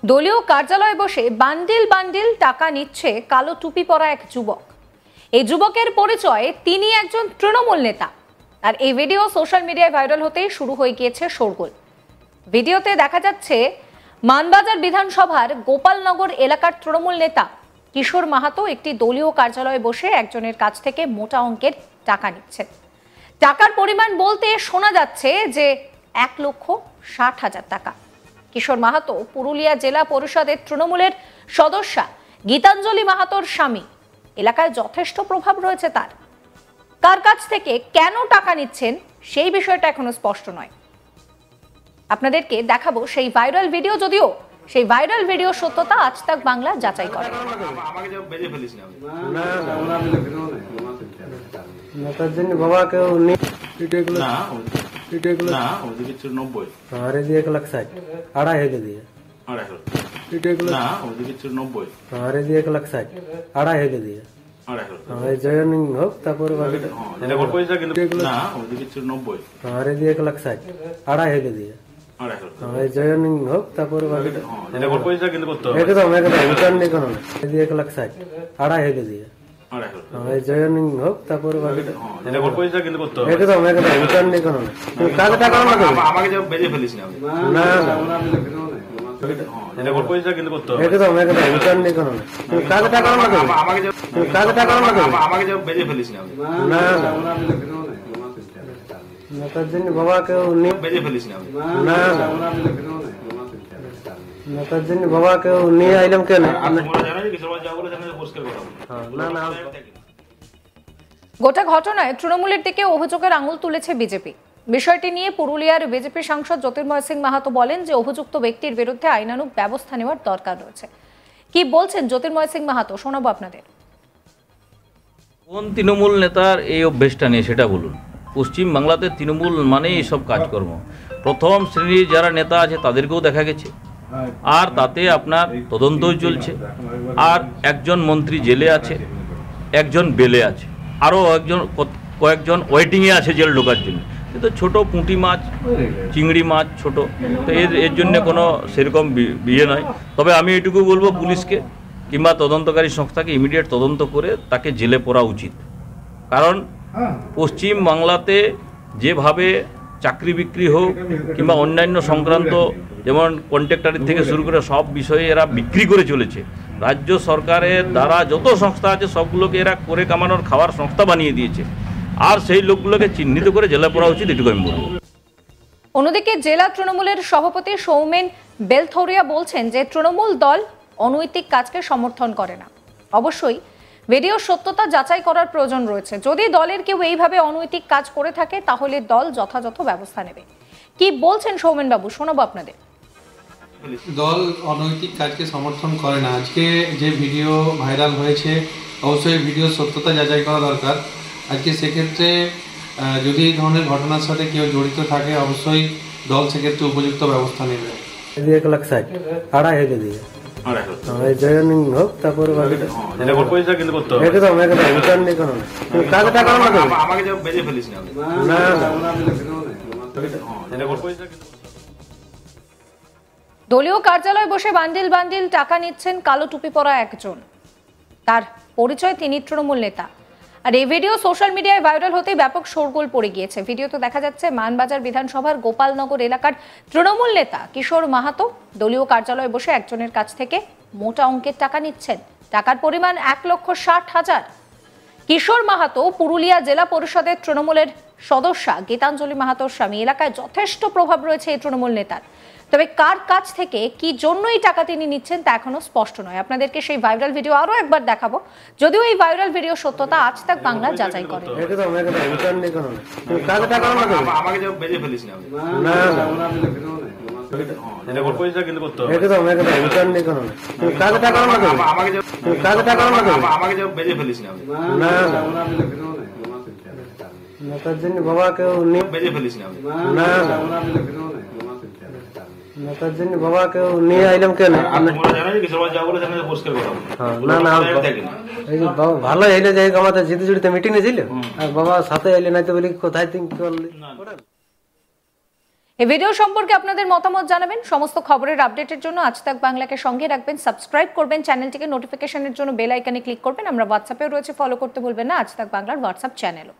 দলীয় কার্যালয়ে বসে বান্ডিল বান্ডিল টাকা নিচ্ছে কালো টুপি পরা এক যুবক। এই যুবকের পরিচয়ে তিনি একজন তৃণমূল নেতা। আর এই ভিডিও সোশ্যাল মিডিয়ায় ভাইরাল হতেই শুরু হয়ে গিয়েছে শোরগোল। ভিডিওতে দেখা যাচ্ছে মানবাজার বিধানসভার গোপালনগর এলাকার তৃণমূল নেতা কিশোর মাহাতো একটি দলীয় কার্যালয়ে বসে একজনের কাছ থেকে মোটা অঙ্কের টাকা নিচ্ছেন। টাকার পরিমাণ বলতে শোনা যাচ্ছে যে 1,60,000 টাকা। কিশোর মাহাতো পুরুলিয়া জেলা পরিষদের তৃণমূলের সদস্যা গীতাঞ্জলি মাহাতোর স্বামী। এলাকায় যথেষ্ট প্রভাব রয়েছে তার। কার কাছ থেকে কেন টাকা নিচ্ছেন সেই বিষয়টা এখনো স্পষ্ট নয়। আপনাদেরকে দেখাবো সেই ভাইরাল ভিডিও, যদিও সেই ভাইরাল ভিডিও সত্যতা আজ তাক বাংলা যাচাই করে। জয়নিং হোক তারপরে জয়নিং হোক তারপরে একদম একদম 1,60,000 আড়াই হেগে দিয়ে জয়নিং হোক তারপরে একদম একদম 1,60,000 কাজ টাকা না একদম একদম 1,60,000 কাজ টাকা না নেতার জন্য বাবাকেও নেতার জন্য বাবাকেও নিয়ে আইলাম কেন? গোটা ঘটনায় তৃণমূলের দিকে অভিযোগের আঙুল তুলেছে বিজেপি। বিষয়টি নিয়ে পুরুলিয়ার বিজেপি সাংসদ জ্যোতির্ময় সিং মাহাতো বলেন যে অভিযুক্ত ব্যক্তির বিরুদ্ধে আইনানুগ ব্যবস্থা নেওয়ার দরকার রয়েছে। কি বলছেন জ্যোতির্ময় সিং মাহাতো, শোনাবো আপনাদের। কোন তৃণমূল নেতার এই অভ্যেসটা নেই সেটা বলুন। পশ্চিম বাংলাতে তৃণমূল মানেই এইসব কাজকর্ম। প্রথম শ্রেণীর যারা নেতা আছে তাদেরকেও দেখা গেছে, আর তাতে আপনার তদন্তও চলছে। আর একজন মন্ত্রী জেলে আছে, একজন বেলে আছে, আরও কয়েকজন ওয়েটিংয়ে আছে জেল ঢোকার জন্য। কিন্তু ছোট পুঁটি মাছ, চিংড়ি মাছ ছোট, তো এর জন্য কোনো সেরকম বিয়ে নয়। তবে আমি এটুকু বলবো পুলিশকে কিংবা তদন্তকারী সংস্থাকে ইমিডিয়েট তদন্ত করে তাকে জেলে পড়া উচিত। কারণ পশ্চিম বাংলাতে যেভাবে চাকরি বিক্রি হোক কিংবা অন্যান্য সংক্রান্ত, যেমন কন্ট্রাক্টরের থেকে শুরু করে সব বিষয়ে এরা বিক্রি করে চলেছে। রাজ্য সরকারের দ্বারা যত সংস্থা আছে সবগুলোকে এরা করে কামানোর খাওয়ার সংস্থা বানিয়ে দিয়েছে। আর সেই লোকগুলোকে চিহ্নিত করে জেলা পড়া উচিত, এটুকু আমি বলব। অন্যদিকে জেলা তৃণমূলের সভাপতি সৌমেন বেলথরিয়া বলছেন যে তৃণমূল দল অনৈতিক কাজকে সমর্থন করে না। অবশ্যই ভিডিও সত্যতা যাচাই করার প্রয়োজন রয়েছে। যদি দলের কেউ এইভাবে অনৈতিক কাজ করে থাকে তাহলে দল যথাযথ ব্যবস্থা নেবে। কি বলছেন সৌমেন বাবু, শোনাবো আপনাদের। দল অনৈতিক কাজকে সমর্থন করে না। আজকে যে ভিডিও ভাইরাল হয়েছে অবশ্যই ভিডিও সত্যতা যাচাই করা দরকার। আজকে সেক্ষেত্রে যদি এই ধরনের ঘটনার সাথে কেউ জড়িত থাকে অবশ্যই দল সেক্ষেত্রে উপযুক্ত ব্যবস্থা নেবে। 1,60,000 আড়াই হেগে দিয়ে জয়নিং হোক তারপরে একদম একদম 1,60,000 কাজ টাকা না দলীয় কার্যালয়ে বসে বান্ডিল বান্ডিল টাকা নিচ্ছেন কালো টুপি পরা একজন। তার পরিচয় তিনি তৃণমূল নেতা। আর এই ভিডিও সোশ্যাল মিডিয়ায় ভাইরাল হতেই ব্যাপক শোরগোল পড়ে গিয়েছে। ভিডিওতে দেখা যাচ্ছে মানবাজার বিধানসভার গোপালনগর এলাকার তৃণমূল নেতা কিশোর মাহাতো দলীয় কার্যালয়ে বসে একজনের কাছ থেকে মোটা অঙ্কের টাকা নিচ্ছেন। টাকার পরিমাণ 1,60,000। কিশোর মাহাতো পুরুলিয়া জেলা পরিষদের তৃণমূলের সদস্যা গীতাঞ্জলি মাহাতোর স্বামী। এলাকায় যথেষ্ট প্রভাব রয়েছে এই তৃণমূল নেতার। তবে কার কাছ থেকে কি জন্যই টাকা তিনি নিচ্ছেন তা এখনো স্পষ্ট নয়। আপনাদেরকে সেই ভাইরাল ভিডিও আরো একবার দেখাবো, যদিও এই ভাইরাল ভিডিও সত্যতা আজ তাক বাংলা যাচাই করে। নেতার জন্য বাবাকেও নেতার জন্য বাবাকেও নিয়ে আইলাম কেন? না না ভালো হইলে যাই আমাদের জিতে জুড়িতে মিটিং ছিল আর বাবা সাথে আইলে নাই তো বলি কোথায় এই ভিডিও সম্পর্কে আপনাদের মতামত জানাবেন। সমস্ত খবরের আপডেটের জন্য আজ তাক বাংলাকে সঙ্গে রাখবেন, সাবস্ক্রাইব করবেন চ্যানেলটিকে, নোটিফিকেশনের জন্য বেল আইকনে ক্লিক করবেন। আমরা হোয়াটসঅ্যাপেও রয়েছে, ফলো করতে ভুলবেন না আজ তাক বাংলার হোয়াটসঅ্যাপ চ্যানেলও।